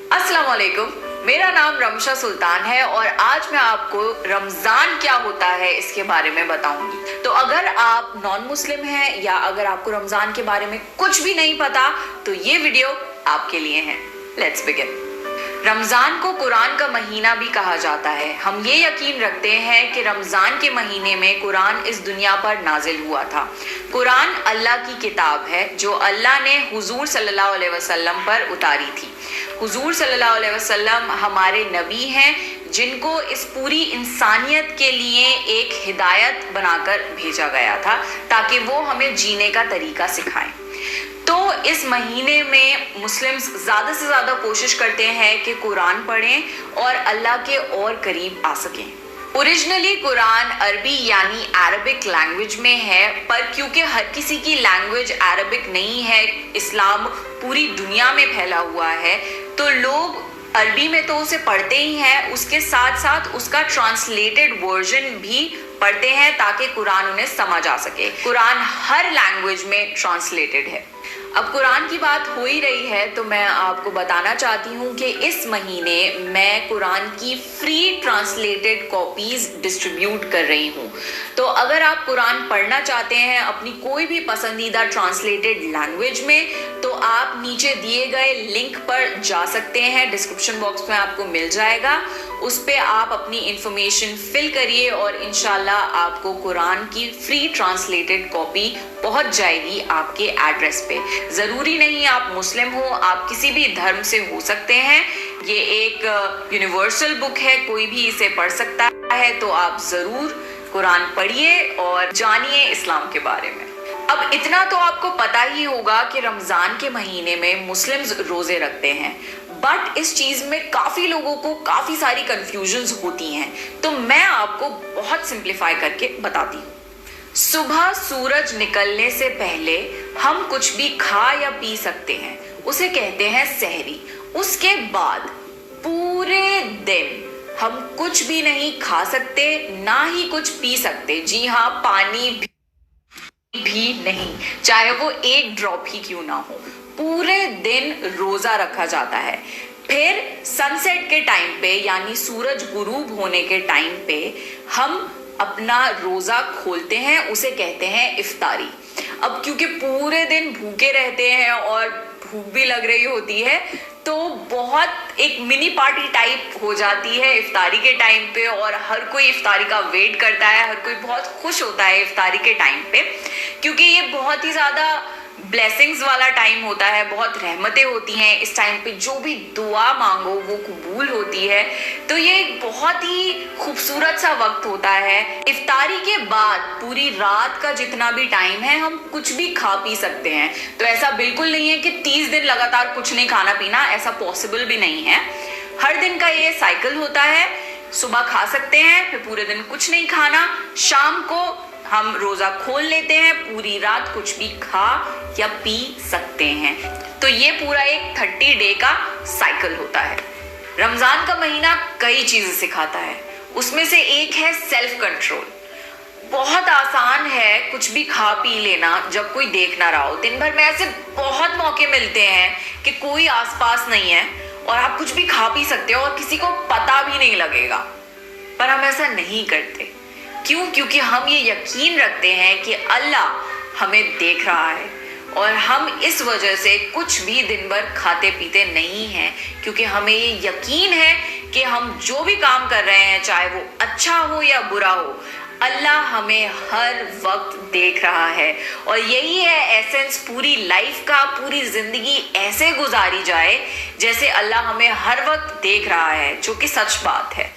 अस्सलाम वालेकुम। मेरा नाम रमशा सुल्तान है और आज मैं आपको रमज़ान क्या होता है इसके बारे में बताऊंगी। तो अगर आप नॉन मुस्लिम हैं या अगर आपको रमज़ान के बारे में कुछ भी नहीं पता तो ये वीडियो आपके लिए है। Let's begin. रमज़ान को कुरान का महीना भी कहा जाता है। हम ये यकीन रखते हैं कि रमज़ान के महीने में कुरान इस दुनिया पर नाजिल हुआ था। कुरान अल्लाह की किताब है जो अल्लाह ने हुजूर सल्लल्लाहु अलैहि वसल्लम पर उतारी थी। हुजूर सल्लल्लाहु अलैहि वसल्लम हमारे नबी हैं जिनको इस पूरी इंसानियत के लिए एक हिदायत बनाकर भेजा गया था ताकि वो हमें जीने का तरीका सिखाएं। तो इस महीने में मुस्लिम्स ज़्यादा से ज़्यादा कोशिश करते हैं कि कुरान पढ़ें और अल्लाह के और करीब आ सकें। ओरिजिनली कुरान अरबी यानी अरबिक लैंग्वेज में है, पर क्योंकि हर किसी की लैंग्वेज अरबिक नहीं है, इस्लाम पूरी दुनिया में फैला हुआ है, तो लोग अरबी में तो उसे पढ़ते ही हैं, उसके साथ साथ उसका ट्रांसलेटेड वर्जन भी पढ़ते हैं ताकि कुरान उन्हें समझ आ सके। कुरान हर लैंग्वेज में ट्रांसलेटेड है। अब कुरान की बात हो ही रही है तो मैं आपको बताना चाहती हूँ कि इस महीने मैं कुरान की फ्री ट्रांसलेटेड कॉपीज डिस्ट्रीब्यूट कर रही हूँ। तो अगर आप कुरान पढ़ना चाहते हैं अपनी कोई भी पसंदीदा ट्रांसलेटेड लैंग्वेज में तो आप नीचे दिए गए लिंक पर जा सकते हैं, डिस्क्रिप्शन बॉक्स में आपको मिल जाएगा। उस पे आप अपनी इंफॉर्मेशन फिल करिए और इंशाल्लाह आपको कुरान की फ्री ट्रांसलेटेड कॉपी पहुंच जाएगी आपके एड्रेस पे। ज़रूरी नहीं आप मुस्लिम हो, आप किसी भी धर्म से हो सकते हैं। ये एक यूनिवर्सल बुक है, कोई भी इसे पढ़ सकता है। तो आप ज़रूर कुरान पढ़िए और जानिए इस्लाम के बारे में। अब इतना तो आपको पता ही होगा कि रमज़ान के महीने में मुस्लिम्स रोज़े रखते हैं, बट इस चीज़ में काफ़ी लोगों को काफ़ी सारी कन्फ्यूजन्स होती हैं। तो मैं आपको बहुत सिंप्लीफाई करके बताती हूँ। सुबह सूरज निकलने से पहले हम कुछ भी खा या पी सकते हैं, उसे कहते हैं सहरी। उसके बाद पूरे दिन हम कुछ भी नहीं खा सकते, ना ही कुछ पी सकते। जी हाँ, पानी भी नहीं, चाहे वो एक ड्रॉप ही क्यों ना हो। पूरे दिन रोजा रखा जाता है। फिर सनसेट के टाइम पे यानी सूरज गुरूब होने के टाइम पे हम अपना रोजा खोलते हैं, उसे कहते हैं इफ्तारी। अब क्योंकि पूरे दिन भूखे रहते हैं और भूख भी लग रही होती है तो बहुत एक मिनी पार्टी टाइप हो जाती है इफ्तारी के टाइम पे, और हर कोई इफ्तारी का वेट करता है, हर कोई बहुत खुश होता है इफ्तारी के टाइम पे, क्योंकि ये बहुत ही ज़्यादा ब्लेसिंग्स वाला टाइम होता है, बहुत रहमतें होती हैं इस टाइम पे, जो भी दुआ मांगो वो कबूल होती है। तो ये एक बहुत ही खूबसूरत सा वक्त होता है। इफ्तारी के बाद पूरी रात का जितना भी टाइम है हम कुछ भी खा पी सकते हैं। तो ऐसा बिल्कुल नहीं है कि 30 दिन लगातार कुछ नहीं खाना पीना, ऐसा पॉसिबल भी नहीं है। हर दिन का ये साइकिल होता है, सुबह खा सकते हैं, फिर पूरे दिन कुछ नहीं खाना, शाम को हम रोजा खोल लेते हैं, पूरी रात कुछ भी खा या पी सकते हैं। तो ये पूरा एक 30 डे का साइकिल होता है। रमजान का महीना कई चीजें सिखाता है, उसमें से एक है सेल्फ कंट्रोल। बहुत आसान है कुछ भी खा पी लेना जब कोई देख ना रहा हो। दिन भर में ऐसे बहुत मौके मिलते हैं कि कोई आसपास नहीं है और आप कुछ भी खा पी सकते हो और किसी को पता भी नहीं लगेगा, पर हम ऐसा नहीं करते। क्यों? क्योंकि हम ये यकीन रखते हैं कि अल्लाह हमें देख रहा है और हम इस वजह से कुछ भी दिन भर खाते पीते नहीं हैं, क्योंकि हमें ये यकीन है कि हम जो भी काम कर रहे हैं, चाहे वो अच्छा हो या बुरा हो, अल्लाह हमें हर वक्त देख रहा है। और यही है एसेंस पूरी लाइफ का। पूरी जिंदगी ऐसे गुजारी जाए जैसे अल्लाह हमें हर वक्त देख रहा है, जो कि सच बात है।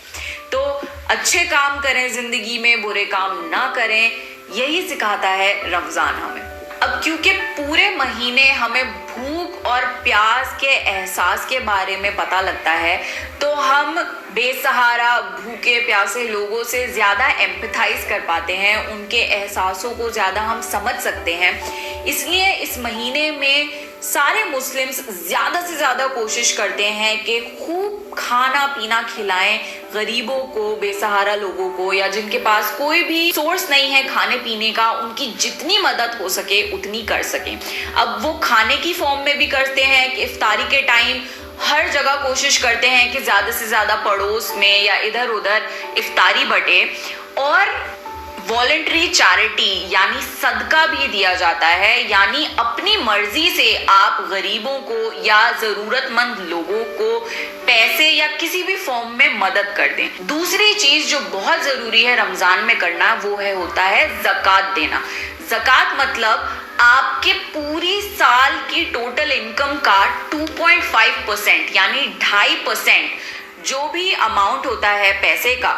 तो अच्छे काम करें जिंदगी में, बुरे काम ना करें, यही सिखाता है रमजान हमें। अब क्योंकि पूरे महीने हमें भूख और प्यास के एहसास के बारे में पता लगता है, तो हम बेसहारा भूखे प्यासे लोगों से ज़्यादा एम्पैथाइज कर पाते हैं, उनके एहसासों को ज़्यादा हम समझ सकते हैं। इसलिए इस महीने में सारे मुस्लिम्स ज़्यादा से ज़्यादा कोशिश करते हैं कि खूब खाना पीना खिलाएं गरीबों को, बेसहारा लोगों को, या जिनके पास कोई भी सोर्स नहीं है खाने पीने का, उनकी जितनी मदद हो सके उतनी कर सकें। अब वो खाने की फॉर्म में भी करते हैं कि इफ्तारी के टाइम हर जगह कोशिश करते हैं कि ज़्यादा से ज़्यादा पड़ोस में या इधर उधर इफ्तारी बटे, और वॉलंटरी चैरिटी यानी सदका भी दिया जाता है, यानी अपनी मर्जी से आप गरीबों को या ज़रूरतमंद लोगों को पैसे या किसी भी फॉर्म में मदद कर दें। दूसरी चीज़ जो बहुत ज़रूरी है रमज़ान में करना, वो होता है ज़कात देना। ज़कात मतलब आपके पूरी साल की टोटल इनकम का 2.5% यानी 2.5% जो भी अमाउंट होता है पैसे का,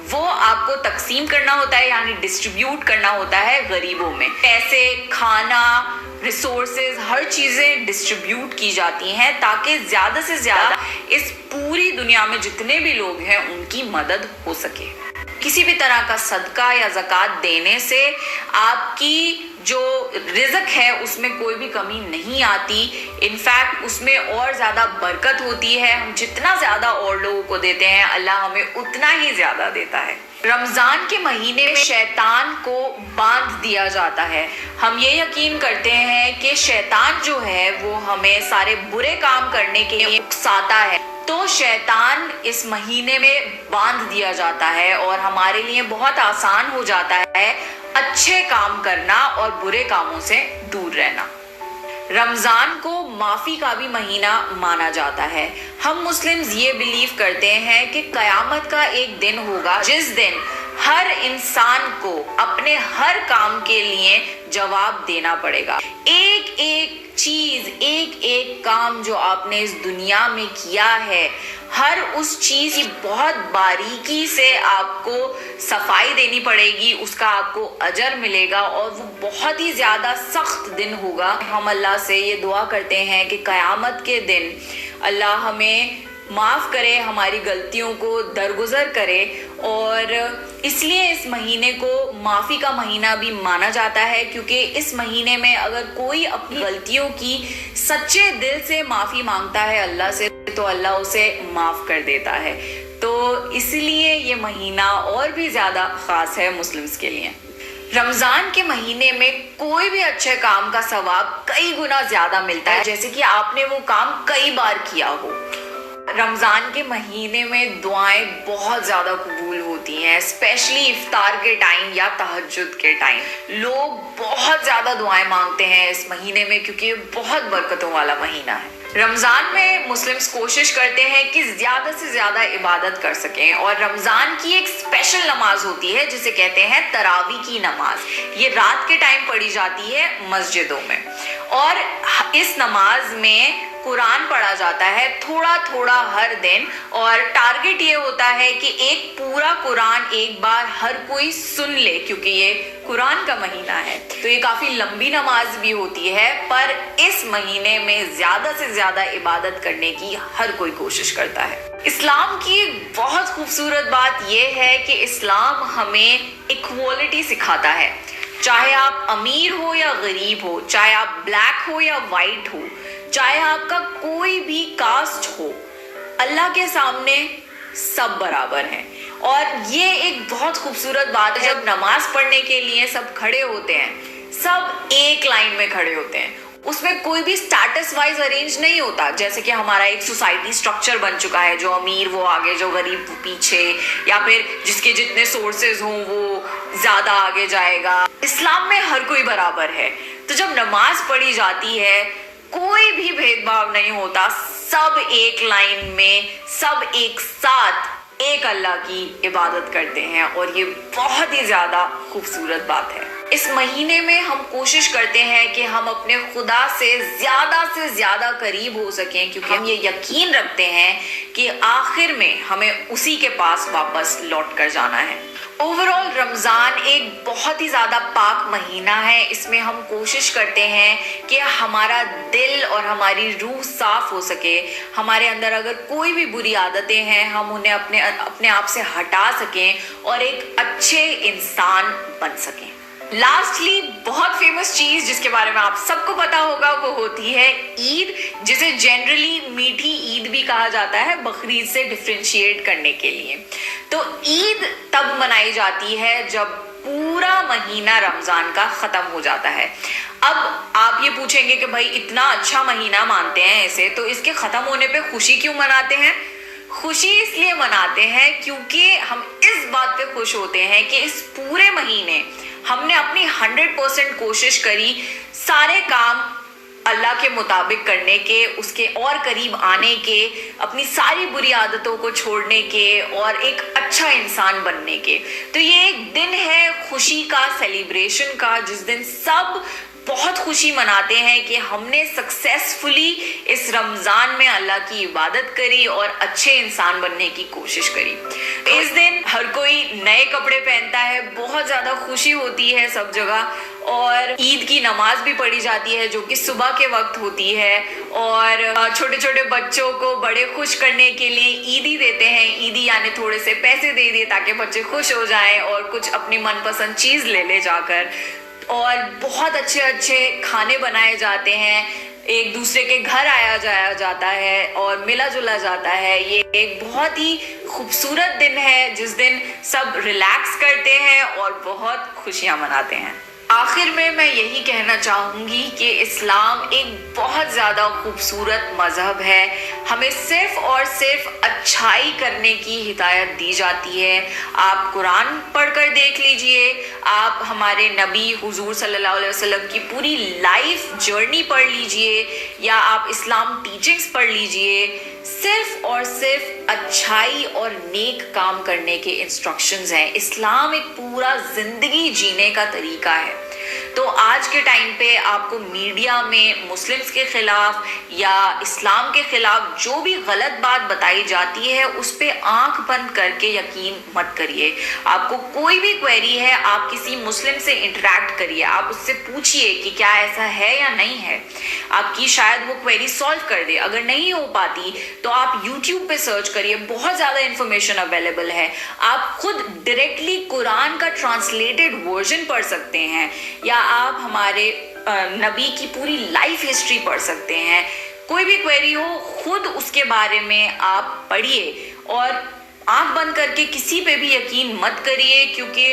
वो आपको तकसीम करना होता है, यानी डिस्ट्रीब्यूट करना होता है गरीबों में। पैसे, खाना, रिसोर्सेज, हर चीज़ें डिस्ट्रीब्यूट की जाती हैं ताकि ज़्यादा से ज़्यादा इस पूरी दुनिया में जितने भी लोग हैं उनकी मदद हो सके। किसी भी तरह का सदका या ज़कात देने से आपकी जो रिज़्क है उसमें कोई भी कमी नहीं आती, इनफैक्ट उसमें और ज़्यादा बरकत होती है। हम जितना ज़्यादा और लोगों को देते हैं, अल्लाह हमें उतना ही ज़्यादा देता है। रमज़ान के महीने में शैतान को बांध दिया जाता है। हम ये यकीन करते हैं कि शैतान जो है वो हमें सारे बुरे काम करने के लिए उकसाता है, तो शैतान इस महीने में बांध दिया जाता है और हमारे लिए बहुत आसान हो जाता है अच्छे काम करना और बुरे कामों से दूर रहना। रमज़ान को माफ़ी का भी महीना माना जाता है। हम मुस्लिम्स ये बिलीव करते हैं कि क़यामत का एक दिन होगा जिस दिन हर इंसान को अपने हर काम के लिए जवाब देना पड़ेगा। एक एक चीज़, एक एक काम जो आपने इस दुनिया में किया है, हर उस चीज़ की बहुत बारीकी से आपको सफाई देनी पड़ेगी, उसका आपको अजर मिलेगा और वो बहुत ही ज़्यादा सख्त दिन होगा। हम अल्लाह से ये दुआ करते हैं कि क़यामत के दिन अल्लाह हमें माफ़ करे, हमारी गलतियों को दरगुजर करे, और इसलिए इस महीने को माफ़ी का महीना भी माना जाता है, क्योंकि इस महीने में अगर कोई अपनी गलतियों की सच्चे दिल से माफ़ी मांगता है अल्लाह से, तो अल्लाह उसे माफ़ कर देता है। तो इसलिए ये महीना और भी ज़्यादा ख़ास है मुस्लिम्स के लिए। रमज़ान के महीने में कोई भी अच्छे काम का सवाब कई गुना ज़्यादा मिलता है, जैसे कि आपने वो काम कई बार किया हो। रमज़ान के महीने में दुआएं बहुत ज़्यादा कबूल होती हैं, स्पेशली इफ्तार के टाइम या तहज्जुद के टाइम। लोग बहुत ज़्यादा दुआएं मांगते हैं इस महीने में, क्योंकि ये बहुत बरकतों वाला महीना है। रमज़ान में मुस्लिम्स कोशिश करते हैं कि ज़्यादा से ज़्यादा इबादत कर सकें, और रमज़ान की एक स्पेशल नमाज होती है जिसे कहते हैं तरावी की नमाज। ये रात के टाइम पढ़ी जाती है मस्जिदों में, और इस नमाज में कुरान पढ़ा जाता है थोड़ा थोड़ा हर दिन, और टारगेट ये होता है कि एक पूरा कुरान एक बार हर कोई सुन ले, क्योंकि ये कुरान का महीना है। तो ये काफ़ी लंबी नमाज भी होती है, पर इस महीने में ज़्यादा से ज़्यादा इबादत करने की हर कोई कोशिश करता है। इस्लाम की एक बहुत खूबसूरत बात यह है कि इस्लाम हमें इक्वालिटी सिखाता है। चाहे आप अमीर हो या गरीब हो, चाहे आप ब्लैक हो या वाइट हो, चाहे आपका कोई भी कास्ट हो, अल्लाह के सामने सब बराबर हैं। और ये एक बहुत खूबसूरत बात है, जब नमाज पढ़ने के लिए सब खड़े होते हैं, सब एक लाइन में खड़े होते हैं, उसमें कोई भी स्टेटस वाइज अरेंज नहीं होता, जैसे कि हमारा एक सोसाइटी स्ट्रक्चर बन चुका है, जो अमीर वो आगे, जो गरीब वो पीछे, या फिर जिसके जितने सोर्सेज हों वो ज़्यादा आगे जाएगा। इस्लाम में हर कोई बराबर है। तो जब नमाज पढ़ी जाती है कोई भी भेदभाव नहीं होता, सब एक लाइन में, सब एक साथ एक अल्लाह की इबादत करते हैं, और ये बहुत ही ज़्यादा खूबसूरत बात है। इस महीने में हम कोशिश करते हैं कि हम अपने खुदा से ज़्यादा करीब हो सकें, क्योंकि हम ये यकीन रखते हैं कि आखिर में हमें उसी के पास वापस लौट कर जाना है। ओवरऑल रमज़ान एक बहुत ही ज़्यादा पाक महीना है। इसमें हम कोशिश करते हैं कि हमारा दिल और हमारी रूह साफ़ हो सके, हमारे अंदर अगर कोई भी बुरी आदतें हैं हम उन्हें अपने आप से हटा सकें और एक अच्छे इंसान बन सकें। लास्टली बहुत फेमस चीज़ जिसके बारे में आप सबको पता होगा वो होती है ईद, जिसे जनरली मीठी ईद भी कहा जाता है, बकरीद से डिफ्रेंशिएट करने के लिए। तो ईद तब मनाई जाती है जब पूरा महीना रमजान का खत्म हो जाता है। अब आप ये पूछेंगे कि भाई इतना अच्छा महीना मानते हैं इसे, तो इसके खत्म होने पे खुशी क्यों मनाते हैं? खुशी इसलिए मनाते हैं क्योंकि हम इस बात पे खुश होते हैं कि इस पूरे महीने हमने अपनी 100% कोशिश करी सारे काम अल्लाह के मुताबिक करने के, उसके और करीब आने के, अपनी सारी बुरी आदतों को छोड़ने के और एक अच्छा इंसान बनने के। तो ये एक दिन है खुशी का, सेलिब्रेशन का, जिस दिन सब बहुत खुशी मनाते हैं कि हमने सक्सेसफुली इस रमजान में अल्लाह की इबादत करी और अच्छे इंसान बनने की कोशिश करी। इस दिन हर कोई नए कपड़े पहनता है, बहुत ज्यादा खुशी होती है सब जगह, और ईद की नमाज भी पढ़ी जाती है जो कि सुबह के वक्त होती है, और छोटे छोटे बच्चों को बड़े खुश करने के लिए ईदी देते हैं। ईदी यानी थोड़े से पैसे दे दिए ताकि बच्चे खुश हो जाएं और कुछ अपनी मनपसंद चीज ले जाकर, और बहुत अच्छे अच्छे खाने बनाए जाते हैं, एक दूसरे के घर आया जाया जाता है और मिला जुला जाता है। ये एक बहुत ही खूबसूरत दिन है जिस दिन सब रिलैक्स करते हैं और बहुत खुशियां मनाते हैं। आखिर में मैं यही कहना चाहूंगी कि इस्लाम एक बहुत ज़्यादा खूबसूरत मजहब है। हमें सिर्फ और सिर्फ अच्छाई करने की हिदायत दी जाती है। आप कुरान पढ़कर देख लीजिए, आप हमारे नबी हुजूर सल्लल्लाहु अलैहि वसल्लम की पूरी लाइफ जर्नी पढ़ लीजिए, या आप इस्लाम टीचिंग्स पढ़ लीजिए। सिर्फ और सिर्फ अच्छाई और नेक काम करने के इंस्ट्रक्शंस हैं। इस्लाम एक पूरा जिंदगी जीने का तरीका है। तो आज के टाइम पे आपको मीडिया में मुस्लिम्स के खिलाफ या इस्लाम के खिलाफ जो भी गलत बात बताई जाती है उस पे आंख बंद करके यकीन मत करिए। आपको कोई भी क्वेरी है, आप किसी मुस्लिम से इंटरेक्ट करिए, आप उससे पूछिए कि क्या ऐसा है या नहीं है, आपकी शायद वो क्वेरी सॉल्व कर दे। अगर नहीं हो पाती तो आप यूट्यूब पे सर्च करिए, बहुत ज़्यादा इंफॉर्मेशन अवेलेबल है। आप खुद डायरेक्टली कुरान का ट्रांसलेटेड वर्जन पढ़ सकते हैं, या आप हमारे नबी की पूरी लाइफ हिस्ट्री पढ़ सकते हैं। कोई भी क्वेरी हो, खुद उसके बारे में आप पढ़िए और आंख बंद करके किसी पे भी यकीन मत करिए, क्योंकि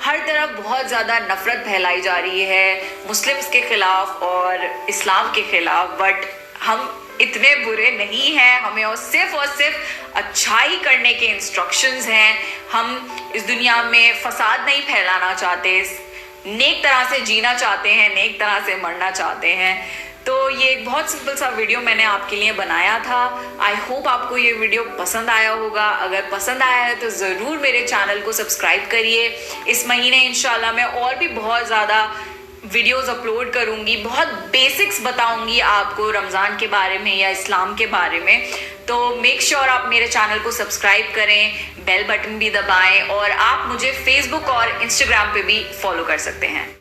हर तरफ बहुत ज़्यादा नफरत फैलाई जा रही है मुस्लिम्स के खिलाफ और इस्लाम के खिलाफ। बट हम इतने बुरे नहीं हैं, हमें और सिर्फ अच्छाई करने के इंस्ट्रक्शंस हैं। हम इस दुनिया में फसाद नहीं फैलाना चाहते, नेक तरह से जीना चाहते हैं, नेक तरह से मरना चाहते हैं। तो ये एक बहुत सिंपल सा वीडियो मैंने आपके लिए बनाया था। आई होप आपको ये वीडियो पसंद आया होगा। अगर पसंद आया है तो ज़रूर मेरे चैनल को सब्सक्राइब करिए। इस महीने इंशाल्लाह मैं और भी बहुत ज़्यादा वीडियोस अपलोड करूंगी, बहुत बेसिक्स बताऊंगी आपको रमज़ान के बारे में या इस्लाम के बारे में। तो मेक श्योर आप मेरे चैनल को सब्सक्राइब करें, बेल बटन भी दबाएं, और आप मुझे फेसबुक और इंस्टाग्राम पे भी फॉलो कर सकते हैं।